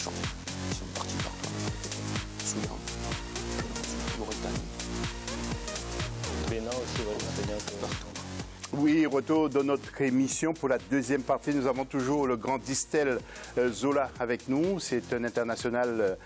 Cham. Ils sont partis partout en Afrique. Soudan, Mauritanie. Bénin aussi, ouais, c'est bien. Partout. Oui, retour de notre émission pour la deuxième partie. Nous avons toujours le grand Distel Zola avec nous. C'est un international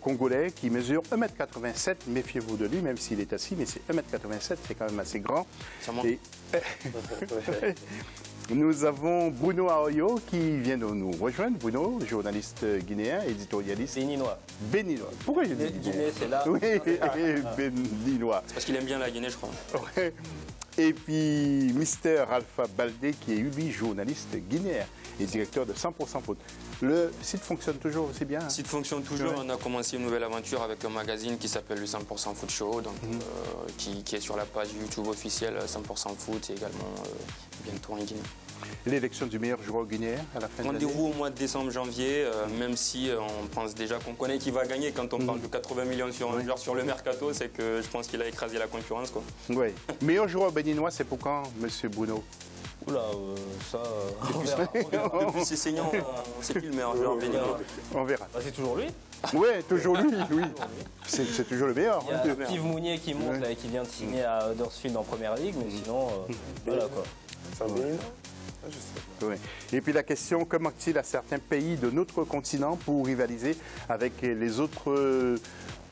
congolais qui mesure 1,87 m. Méfiez-vous de lui, même s'il est assis, mais c'est 1,87 m, c'est quand même assez grand. Ça monte. Et... Nous avons Bruno Aoyo qui vient de nous rejoindre. Bruno, journaliste guinéen, éditorialiste. Béninois. Béninois. Pourquoi j'ai dit Guinée, c'est là. Oui, béninois. C'est parce qu'il aime bien la Guinée, je crois. Ouais. Et puis Mister Alpha Baldé qui est lui journaliste guinéen et directeur de 100% Foot. Le site fonctionne toujours aussi bien. Le site fonctionne toujours. Ouais. On a commencé une nouvelle aventure avec un magazine qui s'appelle le 100% Foot Show, donc, qui est sur la page YouTube officielle 100% Foot et également bientôt en Guinée. L'élection du meilleur joueur guinéen à la fin de l'année. Rendez-vous au mois de décembre, janvier, même si on pense déjà qu'on connaît qui va gagner. Quand on parle de 80 millions sur un joueur sur le mercato, c'est que je pense qu'il a écrasé la concurrence, quoi. Oui. Meilleur joueur béninois, c'est pour quand, monsieur Bruno? Oula, ça, on verra. Depuis ses saignants, on ne sait plus le meilleur joueur béninois. On verra. Bah, c'est toujours lui. Oui, toujours lui, oui. C'est toujours le meilleur. Il y a Steve Mounier qui monte là, et qui vient de signer à Huddersfield en première ligue, mais sinon, voilà quoi. C'est un béninois? Oui. Et puis la question, que manque-t-il à certains pays de notre continent pour rivaliser avec les autres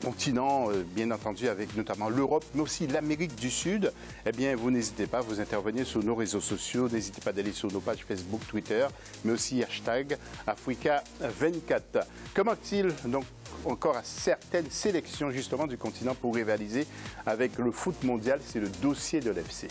continents, bien entendu avec notamment l'Europe, mais aussi l'Amérique du Sud? Eh bien, vous n'hésitez pas à vous intervenir sur nos réseaux sociaux, n'hésitez pas d'aller sur nos pages Facebook, Twitter, mais aussi hashtag Africa24. Que manque-t-il donc encore à certaines sélections justement du continent pour rivaliser avec le foot mondial? C'est le dossier de l'FC.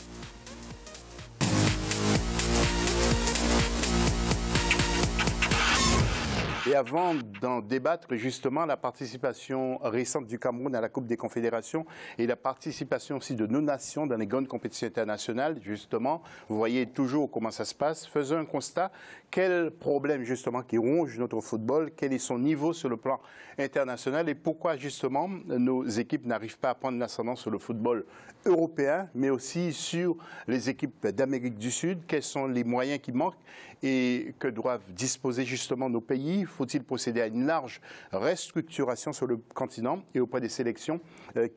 Et avant d'en débattre, justement, la participation récente du Cameroun à la Coupe des Confédérations et la participation aussi de nos nations dans les grandes compétitions internationales, justement, vous voyez toujours comment ça se passe. Faisons un constat. Quel problème, justement, qui ronge notre football? Quel est son niveau sur le plan international? Et pourquoi, justement, nos équipes n'arrivent pas à prendre l'ascendant sur le football européen, mais aussi sur les équipes d'Amérique du Sud? Quels sont les moyens qui manquent et que doivent disposer, justement, nos pays? Faut-il procéder à une large restructuration sur le continent et auprès des sélections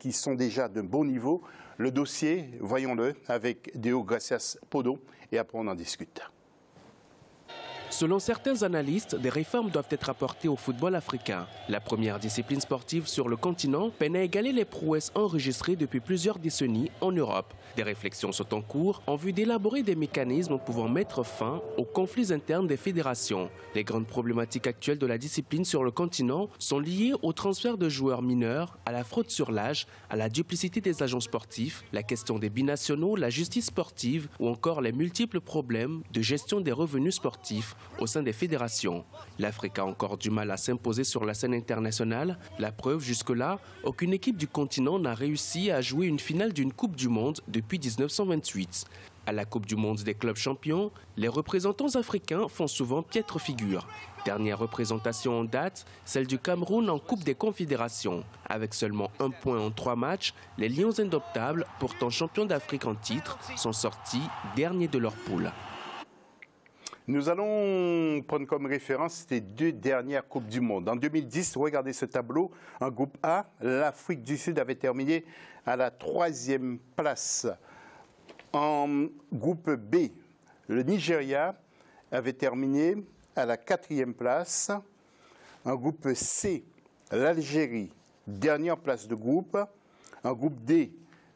qui sont déjà de bon niveau? Le dossier, voyons-le, avec Deo Gracias Podo, et après on en discute. Selon certains analystes, des réformes doivent être apportées au football africain. La première discipline sportive sur le continent peine à égaler les prouesses enregistrées depuis plusieurs décennies en Europe. Des réflexions sont en cours en vue d'élaborer des mécanismes pouvant mettre fin aux conflits internes des fédérations. Les grandes problématiques actuelles de la discipline sur le continent sont liées au transfert de joueurs mineurs, à la fraude sur l'âge, à la duplicité des agents sportifs, la question des binationaux, la justice sportive ou encore les multiples problèmes de gestion des revenus sportifs au sein des fédérations. L'Afrique a encore du mal à s'imposer sur la scène internationale. La preuve, jusque-là, aucune équipe du continent n'a réussi à jouer une finale d'une Coupe du Monde depuis 1928. À la Coupe du Monde des clubs champions, les représentants africains font souvent piètre figure. Dernière représentation en date, celle du Cameroun en Coupe des Confédérations. Avec seulement 1 point en 3 matchs, les Lions indoptables, pourtant champions d'Afrique en titre, sont sortis derniers de leur poule. Nous allons prendre comme référence les 2 dernières Coupes du Monde. En 2010, regardez ce tableau. En groupe A, l'Afrique du Sud avait terminé à la 3e place. En groupe B, le Nigeria avait terminé à la 4e place. En groupe C, l'Algérie, dernière place de groupe. En groupe D,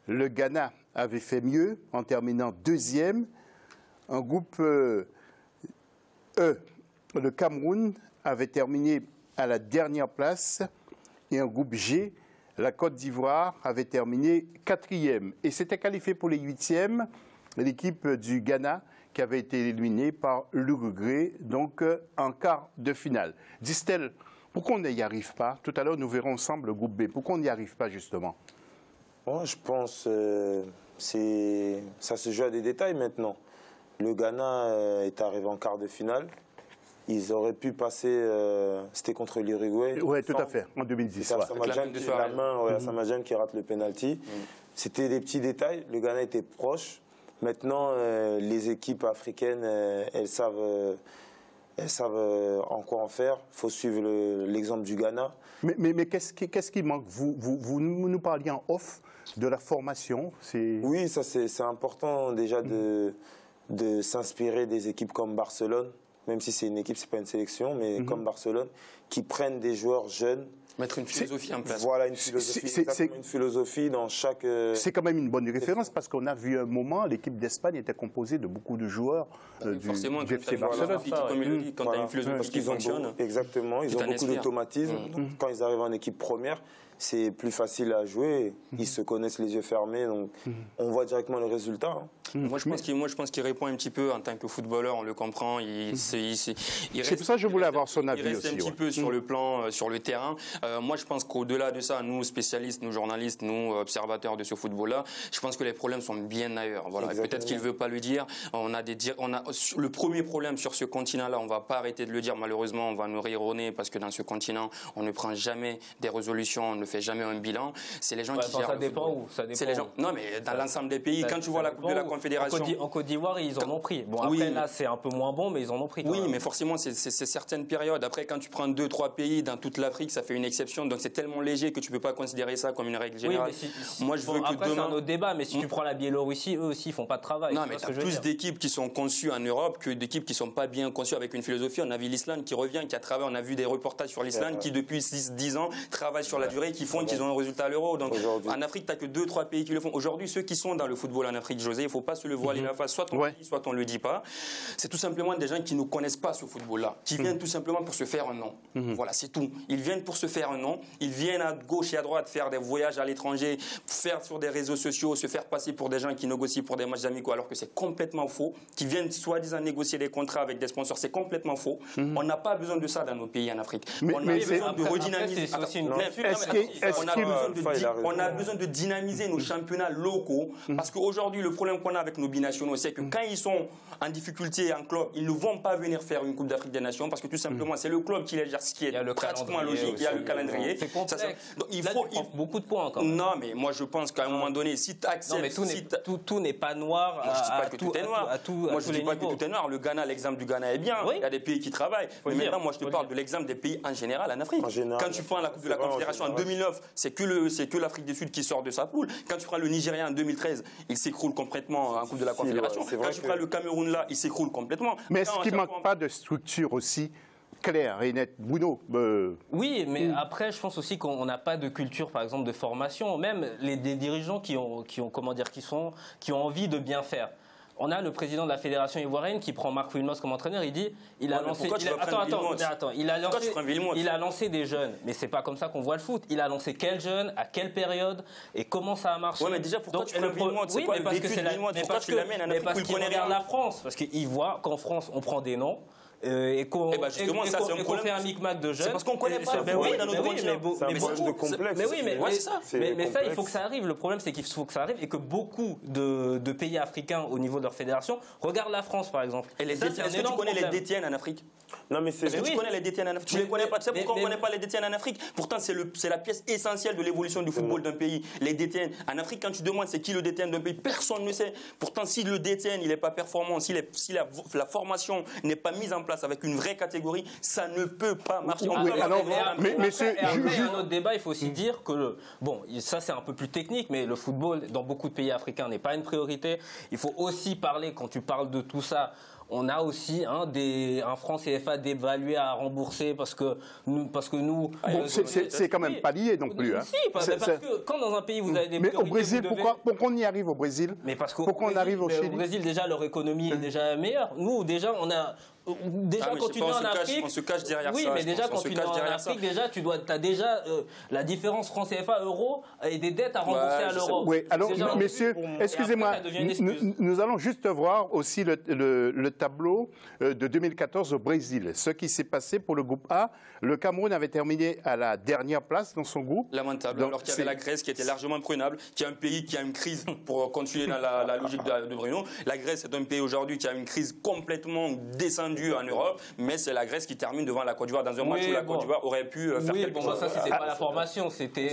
le Ghana avait fait mieux en terminant 2e. En groupe E, le Cameroun avait terminé à la dernière place. Et en groupe G, la Côte d'Ivoire avait terminé 4e. Et s'était qualifié pour les 8e l'équipe du Ghana qui avait été éliminée par l'Uruguay, donc en quart de finale. Distel, pourquoi on n'y arrive pas? Tout à l'heure, nous verrons ensemble le groupe B. Pourquoi on n'y arrive pas, justement? Moi, je pense que ça se joue à des détails maintenant. Le Ghana est arrivé en quart de finale. Ils auraient pu passer, c'était contre l'Uruguay. Oui, tout à fait, en 2010. C'est Asamadjan qui rate le penalty. C'était des petits détails. Le Ghana était proche. Maintenant, les équipes africaines, elles savent Elles savent en quoi en faire. Il faut suivre l'exemple du Ghana. Mais qu'est-ce qui manque? Vous nous parliez en off de la formation. Oui, ça c'est important déjà de s'inspirer des équipes comme Barcelone, même si c'est une équipe, c'est pas une sélection, mais comme Barcelone, qui prennent des joueurs jeunes. Mettre une philosophie en place. Voilà, une philosophie dans chaque... C'est quand même une bonne référence parce qu'on a vu un moment, l'équipe d'Espagne était composée de beaucoup de joueurs forcément, du FC Barcelone. Comme il le dit, quand tu as une philosophie qui fonctionne... Exactement, ils ont beaucoup d'automatisme. Quand ils arrivent en équipe première, c'est plus facile à jouer. Ils se connaissent les yeux fermés, donc on voit directement le résultat. Moi, je pense qu'il répond un petit peu en tant que footballeur, on le comprend. C'est pour ça que je voulais avoir son avis aussi. Il reste un petit peu sur le plan, sur le terrain. Moi, je pense qu'au-delà de ça, nous, spécialistes, nous, journalistes, nous, observateurs de ce football-là, je pense que les problèmes sont bien ailleurs. Voilà. Peut-être qu'il ne veut pas le dire. Le premier problème sur ce continent-là, on ne va pas arrêter de le dire. Malheureusement, on va nous rire au nez parce que dans ce continent, on ne prend jamais des résolutions, on ne fait jamais un bilan. C'est les gens qui gèrent. Ça dépend où. C'est les gens. Non, mais dans l'ensemble des pays, quand tu vois la Coupe de la Confédération. En Côte d'Ivoire, ils en ont pris. Bon, après, là, c'est un peu moins bon, mais ils en ont pris. Oui, mais forcément, c'est certaines périodes. Après, quand tu prends 2-3 pays dans toute l'Afrique, ça fait une exception. Donc, c'est tellement léger que tu ne peux pas considérer ça comme une règle générale. Oui, mais moi, je veux que demain... c'est un autre débat, mais si tu prends la Biélorussie, eux aussi, ils ne font pas de travail. Non, mais tu as plus d'équipes qui sont conçues en Europe que d'équipes qui ne sont pas bien conçues avec une philosophie. On a vu l'Islande qui revient, qui a travaillé. On a vu des reportages sur l'Islande qui, depuis 6-10 ans, travaillent sur la durée, qui font qu'ils ont un résultat à l'euro. Donc, en Afrique, tu n'as que 2-3 pays qui le font. Aujourd'hui, ceux qui sont dans le football en Afrique, José, il ne faut pas se le voiler la face. Soit on le dit, soit on ne le dit pas. C'est tout simplement des gens qui ne connaissent pas ce football-là, qui viennent tout simplement pour se faire un nom. Voilà, c'est tout. Ils viennent pour se faire un nom. Ils viennent à gauche et à droite faire des voyages à l'étranger, faire sur des réseaux sociaux, se faire passer pour des gens qui négocient pour des matchs amicaux, alors que c'est complètement faux. Qui viennent soi-disant négocier des contrats avec des sponsors, c'est complètement faux. On n'a pas besoin de ça dans nos pays en Afrique. On a besoin de redynamiser. On a besoin de dynamiser nos championnats locaux, parce qu'aujourd'hui, le problème qu'on a avec nos binationaux, c'est que quand ils sont en difficulté en club, ils ne vont pas venir faire une Coupe d'Afrique des Nations, parce que tout simplement, c'est le club qui les gère, ce qui est pratiquement logique. Il y a le calendrier. C'est complexe. Donc, il faut beaucoup de points encore. Non, mais moi, je pense qu'à un moment donné, si tu acceptes... Tout n'est pas noir. Je ne dis pas que tout est noir. Moi, je ne dis pas que tout est noir. Le Ghana, l'exemple du Ghana est bien. Il y a des pays qui travaillent. Mais maintenant, moi, je te parle de l'exemple des pays en général en Afrique. Quand tu prends la Coupe de la Confédération en 2009, c'est que l'Afrique du Sud qui sort de sa poule. Quand tu prends le Nigeria en 2013, il s'écroule complètement en Coupe de la Confédération. Quand tu prends le Cameroun là, il s'écroule complètement. Mais est-ce qu'il ne manque pas de structure aussi claire et nette? Bruno Oui, mais après, je pense aussi qu'on n'a pas de culture, par exemple, de formation. Même des dirigeants qui ont envie de bien faire. On a le président de la fédération ivoirienne qui prend Marc Wilmots comme entraîneur. Il dit, il a lancé des jeunes, mais c'est pas comme ça qu'on voit le foot. Il a lancé quels jeunes, à quelle période et comment ça a marché. Ouais, mais déjà pourquoi tu prends Wilmots? Oui, mais parce que c'est pourquoi tu l'amènes en Afrique où il connaît rien. La France, parce qu'il voit qu'en France on prend des noms. Et qu'on fait un micmac de jeunes. C'est parce qu'on ne connaît pas le football dans notre continent. C'est un problème de complexe. Mais oui, mais ça, il faut que ça arrive. Le problème, c'est qu'il faut que ça arrive et que beaucoup de pays africains, au niveau de leur fédération, regardent la France, par exemple. Et est-ce que tu connais les DTN en Afrique? Non, mais est-ce que tu connais les DTN en Afrique? Tu ne les connais pas. Tu sais pourquoi on ne connaît pas les DTN en Afrique? Pourtant, c'est la pièce essentielle de l'évolution du football d'un pays. Les DTN. En Afrique, quand tu demandes c'est qui le DTN d'un pays, personne ne sait. Pourtant, si le DTN n'est pas performant, si la formation n'est pas mise en place avec une vraie catégorie, ça ne peut pas marcher. Mais c'est un autre débat. Il faut aussi dire que, bon, ça c'est un peu plus technique, mais le football dans beaucoup de pays africains n'est pas une priorité. Il faut aussi parler, quand tu parles de tout ça, on a aussi un franc CFA dévalué à rembourser parce que nous... Bon, c'est quand même pas lié non plus. Si, parce que quand dans un pays vous avez des priorités... Mais au Brésil, pourquoi on y arrive au Brésil? Mais parce qu'au Brésil, déjà, leur économie est déjà meilleure. Nous, déjà, on a... quand tu es en Afrique, on se cache derrière ça. Oui, mais déjà quand tu es en Afrique, tu as déjà la différence franc CFA euro et des dettes à rembourser à l'euro. Oui, alors messieurs, excusez-moi, nous allons juste voir aussi le tableau de 2014 au Brésil. Ce qui s'est passé pour le groupe A, le Cameroun avait terminé à la dernière place dans son groupe. Lamentable. Donc, alors qu'il y avait la Grèce qui était largement prenable, qui est un pays qui a une crise, pour continuer dans la logique de Bruno. La Grèce est un pays aujourd'hui qui a une crise complètement descendue attendu en Europe, mais c'est la Grèce qui termine devant la Côte d'Ivoire dans un match où la Côte d'Ivoire aurait pu faire quelque chose. Ça, c'était pas la formation, c'était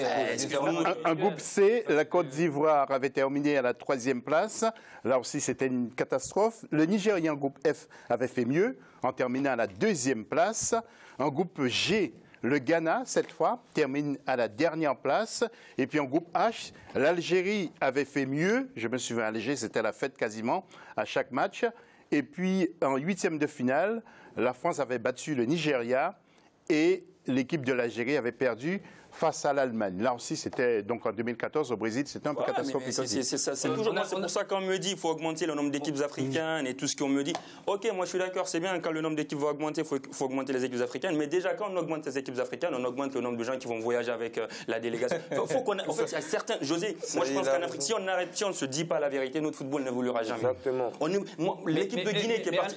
un groupe C. La Côte d'Ivoire avait terminé à la 3e place. Là aussi, c'était une catastrophe. Le Nigeria, en groupe F, avait fait mieux en terminant à la 2e place. En groupe G, le Ghana, cette fois, termine à la dernière place. Et puis en groupe H, l'Algérie avait fait mieux. Je me souviens, Alger, c'était la fête quasiment à chaque match. Et puis en 8e de finale, la France avait battu le Nigeria et l'équipe de l'Algérie avait perdu face à l'Allemagne. Là aussi, c'était donc en 2014 au Brésil, c'était un peu catastrophique. C'est pour ça qu'on me dit qu'il faut augmenter le nombre d'équipes africaines et tout ce qu'on me dit. Ok, moi je suis d'accord, c'est bien quand le nombre d'équipes va augmenter, il faut augmenter les équipes africaines. Mais déjà quand on augmente les équipes africaines, on augmente le nombre de gens qui vont voyager avec la délégation. En fait, il y a certains. José, moi je pense qu'en Afrique, si on ne se dit pas la vérité, notre football n'évoluera jamais. Exactement. L'équipe de Guinée qui est partie.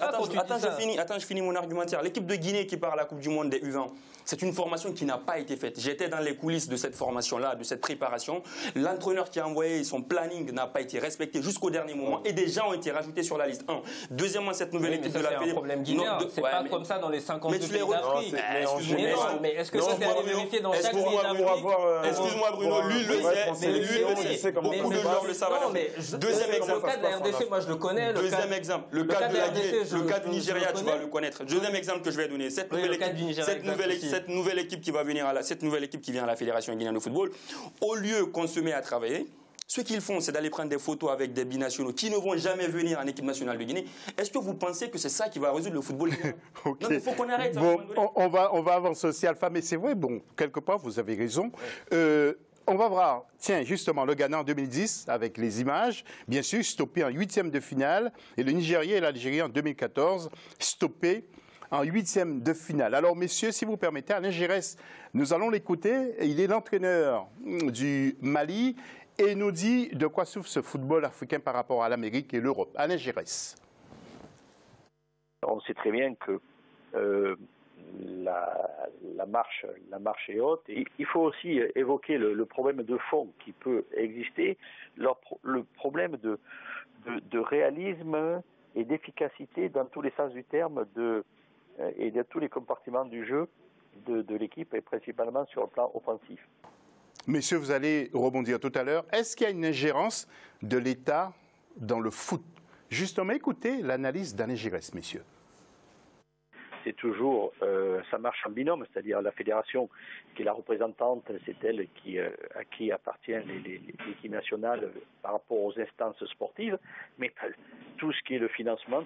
Attends, je finis mon argumentaire. L'équipe de Guinée qui part à la Coupe du Monde des U20. C'est une formation qui n'a pas été faite. J'étais dans les coulisses de cette formation-là, de cette préparation. L'entraîneur qui a envoyé son planning n'a pas été respecté jusqu'au dernier moment et des gens ont été rajoutés sur la liste. Deuxièmement, cette nouvelle équipe de la Fédération. C'est un problème guinéen. C'est pas comme ça dans les 52 pays d'Afrique. Mais est-ce que ça s'est vérifié dans chaque pays d'Afrique? Excuse-moi Bruno, lui le sait. Beaucoup de joueurs le savent. Deuxième exemple. Le cas de la RDC, moi je le connais. Deuxième exemple. Le cas de la Guinée, le cas du Nigeria, tu vas le connaître. Deuxième exemple que je vais donner. Cette nouvelle équipe qui va venir cette nouvelle équipe qui vient à la Fédération guinéenne de football, au lieu qu'on se met à travailler, ce qu'ils font, c'est d'aller prendre des photos avec des binationaux qui ne vont jamais venir en équipe nationale de Guinée. Est-ce que vous pensez que c'est ça qui va résoudre le football guinéen? Okay. Non, mais il faut qu'on arrête. Bon, on va avancer aussi, Alpha, mais c'est vrai, bon, quelque part, vous avez raison. On va voir, tiens, justement, le Ghana en 2010, avec les images, bien sûr, stoppé en 8e de finale, et le Nigeria et l'Algérie en 2014, stoppé en 8e de finale. Alors, messieurs, si vous permettez, Alain Giresse, nous allons l'écouter. Il est l'entraîneur du Mali et il nous dit de quoi souffre ce football africain par rapport à l'Amérique et l'Europe. Alain Giresse. On sait très bien que la marche est haute. Et il faut aussi évoquer le problème de fond qui peut exister, le problème de réalisme et d'efficacité dans tous les sens du terme et de tous les compartiments du jeu de l'équipe et principalement sur le plan offensif. Messieurs, vous allez rebondir tout à l'heure. Est-ce qu'il y a une ingérence de l'État dans le foot? Justement, écoutez l'analyse d'Alain Giresse, messieurs. C'est toujours, ça marche en binôme, c'est-à-dire la fédération qui est la représentante, c'est elle à qui appartient l'équipe nationale par rapport aux instances sportives, mais tout ce qui est le financement,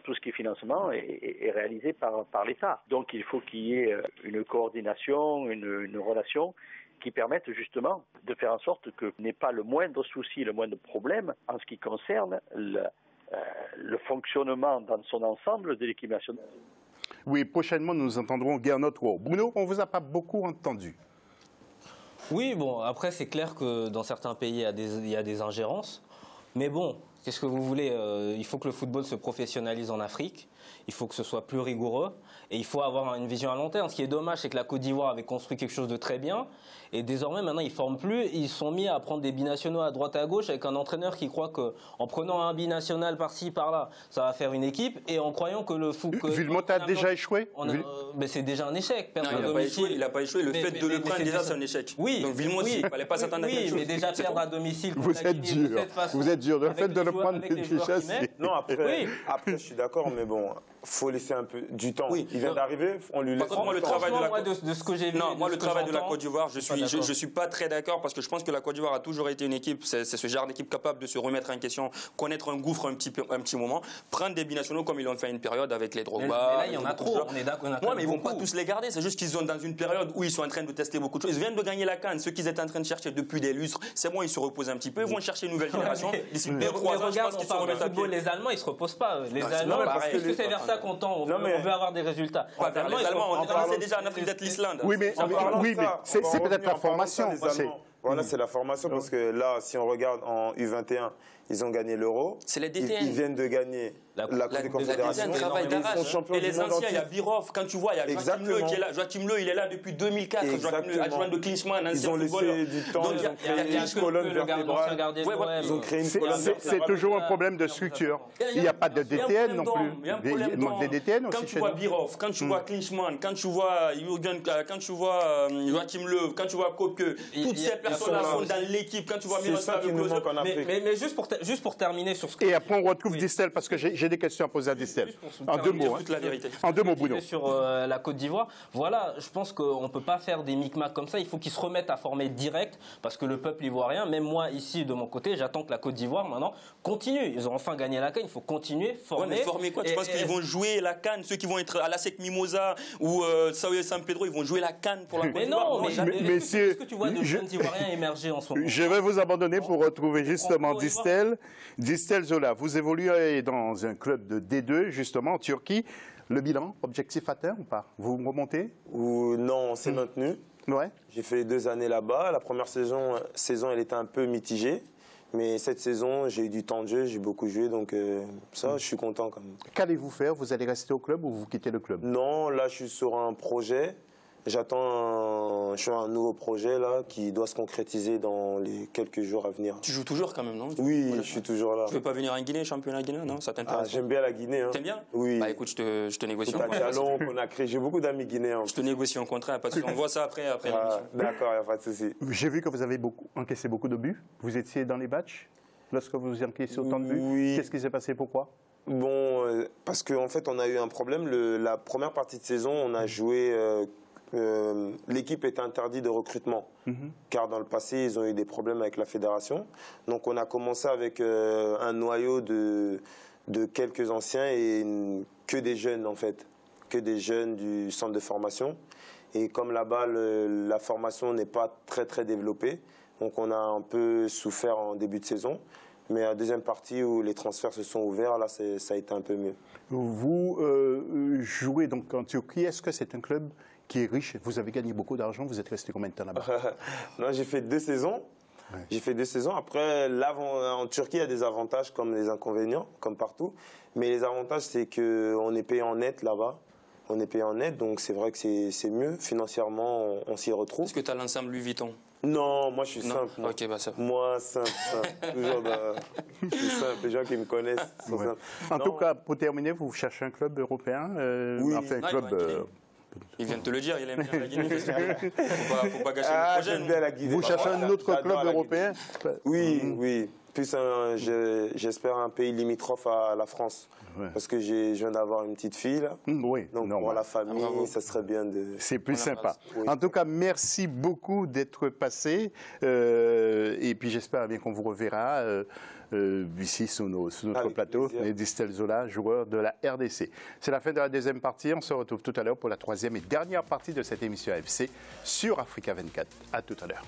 est réalisé par l'État. Donc il faut qu'il y ait une coordination, une relation qui permette justement de faire en sorte qu'il n'y ait pas le moindre souci, le moindre problème en ce qui concerne le fonctionnement dans son ensemble de l'équipe nationale. Oui, prochainement, nous entendrons Gernot Rohr. Bruno, on ne vous a pas beaucoup entendu. Oui, bon, après, c'est clair que dans certains pays, il y a des ingérences. Mais bon, qu'est-ce que vous voulez? Il faut que le football se professionnalise en Afrique. Il faut que ce soit plus rigoureux. Et il faut avoir une vision à long terme. Ce qui est dommage, c'est que la Côte d'Ivoire avait construit quelque chose de très bien. Et désormais, maintenant, ils ne forment plus. Ils sont mis à prendre des binationaux à droite et à gauche avec un entraîneur qui croit qu'en prenant un binational par-ci, par-là, ça va faire une équipe. Et en croyant que le foot... Villemot a déjà échoué mais c'est déjà un échec. Non, il n'a pas échoué. Le fait de le prendre, déjà, c'est un échec. Oui. Donc Villemot, il ne fallait pas s'attendre à quelque chose. Oui, mais déjà perdre à domicile... Vous êtes dur. Vous êtes dur. Le fait de le prendre, déjà, non, après, je suis d'accord, mais bon... Il faut laisser un peu du temps. Oui. Il vient d'arriver, on lui laisse. Moi, le travail de la Côte d'Ivoire, je suis pas très d'accord parce que je pense que la Côte d'Ivoire a toujours été une équipe, c'est ce genre d'équipe capable de se remettre en question, connaître un gouffre un petit moment, prendre des binationaux comme ils l'ont fait à une période avec les Drogba. Mais là, il y en a trop. On est d'accord. Ouais, mais ils vont pas tous les garder. C'est juste qu'ils sont dans une période où ils sont en train de tester beaucoup de choses. Ils viennent de gagner la CAN. Ceux qu'ils étaient en train de chercher depuis des lustres, c'est bon, ils se reposent un petit peu. Ils vont chercher une nouvelle génération. D'ici 2-3 ans, je pense qu'ils se remettent à pied. Les Allemands, ils se reposent pas. Les Allemands, est-ce que c'est vers ça qu'on tend? On veut avoir des résultats. Pas vers les Allemands, on est déjà en Afrique d'être l'Islande. Oui, mais c'est peut-être la formation. Voilà, c'est la formation parce que là, si on regarde en U21, ils ont gagné l'Euro. C'est les DTN. Ils viennent de gagner la Coupe des Confédérations. Et les anciens, il y a Birov. Quand tu vois, il y a Joachim Löw qui est là. Joachim Löw, il est là depuis 2004. Joachim Löw, adjoint de Klinsmann, ancien footballeur. Ils ont laissé du temps. Il y a une colonne vertébrale. Ils ont créé une colonne vertébrale. C'est toujours un problème de structure. Il n'y a pas de DTN non plus. Il manque des DTN aussi. Quand tu vois Birov, quand tu vois Klinsmann, quand tu vois Joachim Löw, quand tu vois Koke, toutes ces personnes-là sont dans l'équipe. Quand tu vois Miroslav Klose. Mais juste pour terminer sur ce que... Et après, on retrouve Distel, parce que j'ai des questions à poser à Distel. En 2 mots. En 2 mots, Bruno. Sur la Côte d'Ivoire, voilà, je pense qu'on ne peut pas faire des micmacs comme ça. Il faut qu'ils se remettent à former direct, parce que le peuple ivoirien, même moi ici de mon côté, j'attends que la Côte d'Ivoire maintenant continue. Ils ont enfin gagné la CAN, il faut continuer, former. Ouais, mais former quoi? Tu penses qu'ils vont jouer la CAN? Ceux qui vont être à la SEC Mimosa ou Sao San Pedro, ils vont jouer la CAN pour la Côte d'Ivoire? Mais est-ce que tu vois de jeunes Ivoiriens émerger en ce moment? Je vais vous abandonner pour retrouver justement Distel. Distel Zola, vous évoluez dans un club de D2, justement, en Turquie. Le bilan, objectif atteint ou pas? Vous remontez? Non, on s'est maintenu. Ouais. J'ai fait 2 années là-bas. La première saison, elle était un peu mitigée. Mais cette saison, j'ai eu du temps de jeu, j'ai beaucoup joué. Donc ça, je suis content quand même. Qu'allez-vous faire? Vous allez rester au club ou vous quittez le club? Non, là, je suis sur un projet. Je suis un nouveau projet là qui doit se concrétiser dans les quelques jours à venir. Tu joues toujours quand même, non? Oui, je suis toujours là. Tu veux pas venir en Guinée, championnat guinéen, non? Ça t'intéresse? J'aime bien la Guinée. Hein. T'aimes bien? Oui. Bah écoute, je te négocie un contrat. J'ai beaucoup d'amis guinéens. Je te négocie un contrat, pas de souci. On voit ça après l'émission. D'accord, il n'y a pas de souci. J'ai vu que vous avez encaissé beaucoup de buts. Vous étiez dans les matchs lorsque vous encaissez autant de buts. Oui. Qu'est-ce qui s'est passé? Pourquoi? Bon, parce qu'en fait, on a eu un problème. La première partie de saison, on a joué... l'équipe était interdite de recrutement, car dans le passé, ils ont eu des problèmes avec la fédération. Donc on a commencé avec un noyau de quelques anciens et que des jeunes, en fait, que des jeunes du centre de formation. Et comme là-bas, la formation n'est pas très développée, donc on a un peu souffert en début de saison. Mais la deuxième partie où les transferts se sont ouverts, là, ça a été un peu mieux. Vous jouez donc en Turquie. Est-ce que c'est un club qui est riche? Vous avez gagné beaucoup d'argent. Vous êtes resté combien de temps là-bas? Non, j'ai fait 2 saisons. Ouais. J'ai fait 2 saisons. Après, en Turquie, il y a des avantages comme des inconvénients, comme partout. Mais les avantages, c'est qu'on est payé en net là-bas. On est payé en net, donc c'est vrai que c'est mieux. Financièrement, on s'y retrouve. Est-ce que tu as l'ensemble Louis Vuitton? Non, moi je suis simple. Moi. Ok, bah ça. Moi, simple. Toujours je suis simple. Les gens qui me connaissent sont simples. En tout cas, pour terminer, vous cherchez un club européen? Oui. Enfin, un club... Il vient de te le dire, il aime bien la Guinée. Faut pas gâcher le projet. J'aime bien la Guinée. Vous cherchez un autre club européen? Oui. Plus, j'espère un pays limitrophe à la France. Ouais. Parce que je viens d'avoir une petite fille, là. Oui, donc pour la famille, ça serait bien de... C'est plus sympa. Oui. En tout cas, merci beaucoup d'être passé. Et puis j'espère bien qu'on vous reverra ici sur notre plateau. Distel Zola, joueur de la RDC. C'est la fin de la deuxième partie. On se retrouve tout à l'heure pour la troisième et dernière partie de cette émission AFC sur Africa 24. À tout à l'heure.